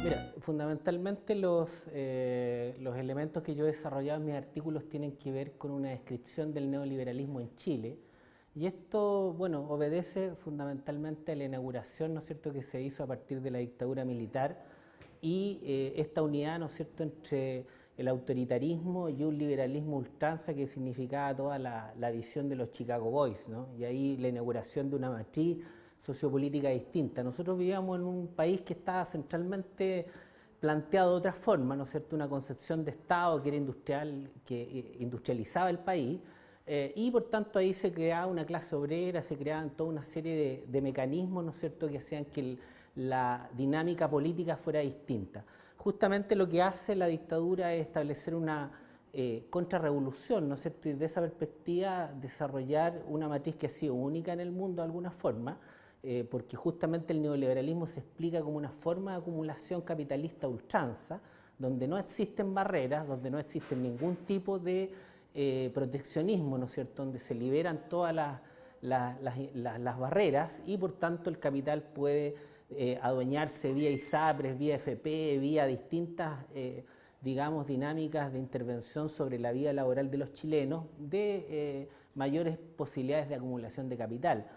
Mira, fundamentalmente los elementos que yo he desarrollado en mis artículos tienen que ver con una descripción del neoliberalismo en Chile. Y esto, bueno, obedece fundamentalmente a la inauguración, ¿no es cierto?, que se hizo a partir de la dictadura militar y esta unidad, ¿no es cierto?, entre el autoritarismo y un liberalismo ultranza que significaba toda la visión de los Chicago Boys, ¿no? Y ahí la inauguración de una matriz sociopolítica distinta. Nosotros vivíamos en un país que estaba centralmente planteado de otra forma, ¿no es cierto?, una concepción de Estado que era industrial, que industrializaba el país, y por tanto ahí se creaba una clase obrera, se creaban toda una serie de mecanismos, ¿no es cierto?, que hacían que la dinámica política fuera distinta. Justamente lo que hace la dictadura es establecer una contrarrevolución, ¿no es cierto?, y de esa perspectiva desarrollar una matriz que ha sido única en el mundo de alguna forma, porque justamente el neoliberalismo se explica como una forma de acumulación capitalista a ultranza, donde no existen barreras, donde no existe ningún tipo de proteccionismo, ¿no es cierto?, donde se liberan todas las barreras y por tanto el capital puede adueñarse vía ISAPRES, vía FP, vía distintas digamos, dinámicas de intervención sobre la vida laboral de los chilenos, de mayores posibilidades de acumulación de capital.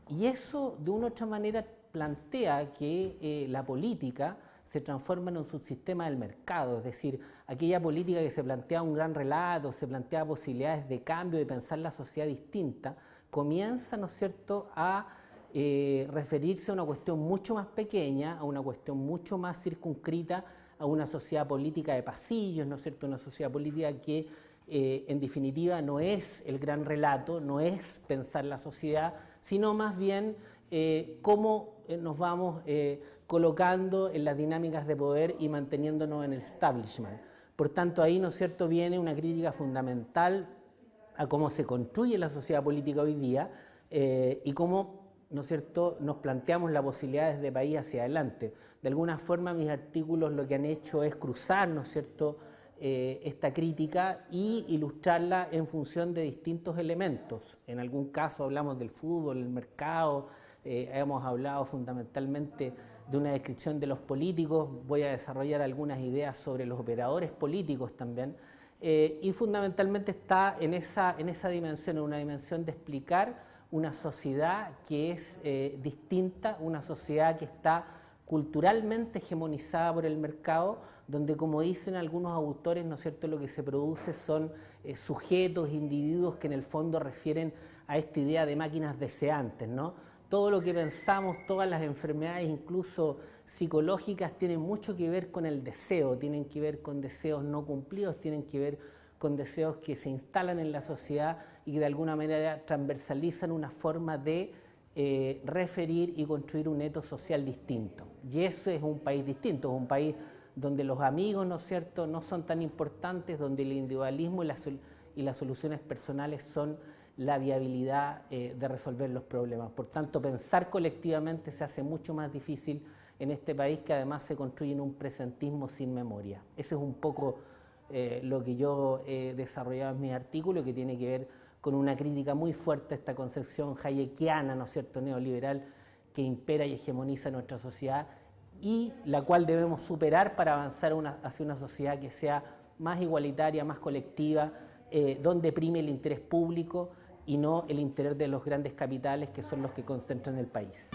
Y eso, de una u otra manera, plantea que la política se transforma en un subsistema del mercado, es decir, aquella política que se planteaba un gran relato, se planteaba posibilidades de cambio, de pensar la sociedad distinta, comienza, ¿no es cierto?, a referirse a una cuestión mucho más pequeña, a una cuestión mucho más circunscrita, a una sociedad política de pasillos, ¿no es cierto?, una sociedad política que en definitiva no es el gran relato, no es pensar la sociedad, sino más bien cómo nos vamos colocando en las dinámicas de poder y manteniéndonos en el establishment. Por tanto, ahí, ¿no es cierto?, viene una crítica fundamental a cómo se construye la sociedad política hoy día y cómo, ¿no es cierto?, nos planteamos las posibilidades de país hacia adelante. De alguna forma mis artículos lo que han hecho es cruzar, ¿no es cierto?, esta crítica y ilustrarla en función de distintos elementos. En algún caso hablamos del fútbol, el mercado, hemos hablado fundamentalmente de una descripción de los políticos, voy a desarrollar algunas ideas sobre los operadores políticos también, y fundamentalmente está en esa dimensión, en una dimensión de explicar una sociedad que es distinta, una sociedad que está culturalmente hegemonizada por el mercado, donde, como dicen algunos autores, ¿no es cierto?, lo que se produce son sujetos, individuos que en el fondo refieren a esta idea de máquinas deseantes, ¿no? Todo lo que pensamos, todas las enfermedades, incluso psicológicas, tienen mucho que ver con el deseo, tienen que ver con deseos no cumplidos, tienen que ver con deseos que se instalan en la sociedad y que de alguna manera transversalizan una forma de referir y construir un etos social distinto. Y eso es un país distinto, es un país donde los amigos, ¿no es cierto?, no son tan importantes, donde el individualismo y las soluciones personales son la viabilidad de resolver los problemas. Por tanto, pensar colectivamente se hace mucho más difícil en este país, que además se construye en un presentismo sin memoria. Eso es un poco lo que yo he desarrollado en mis artículos, que tiene que ver con una crítica muy fuerte a esta concepción hayekiana, ¿no es cierto?, neoliberal, que impera y hegemoniza nuestra sociedad y la cual debemos superar para avanzar hacia una sociedad que sea más igualitaria, más colectiva, donde prime el interés público y no el interés de los grandes capitales, que son los que concentran el país.